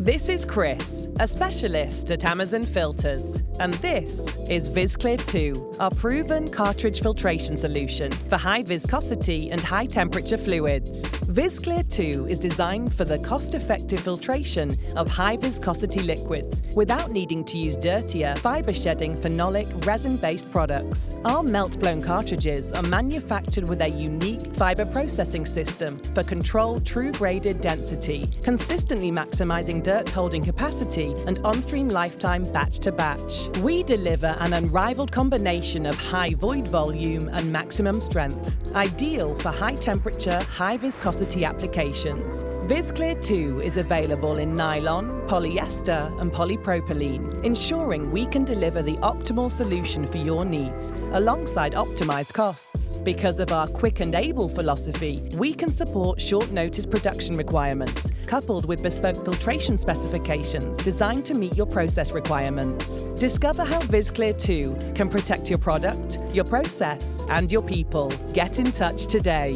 This is Chris, a specialist at Amazon Filters, and this is VisClear II, our proven cartridge filtration solution for high viscosity and high temperature fluids. VisClear II is designed for the cost-effective filtration of high viscosity liquids without needing to use dirtier, fibre-shedding phenolic resin-based products. Our meltblown cartridges are manufactured with a unique fibre processing system for controlled true graded density, consistently maximising dirt holding capacity and on-stream lifetime batch to batch. We deliver an unrivaled combination of high void volume and maximum strength, ideal for high temperature, high viscosity applications. VisClear II is available in nylon, polyester and polypropylene, ensuring we can deliver the optimal solution for your needs, alongside optimized costs. Because of our quick and able philosophy, we can support short-notice production requirements, coupled with bespoke filtration specifications designed to meet your process requirements. Discover how VisClear II can protect your product, your process, and your people. Get in touch today.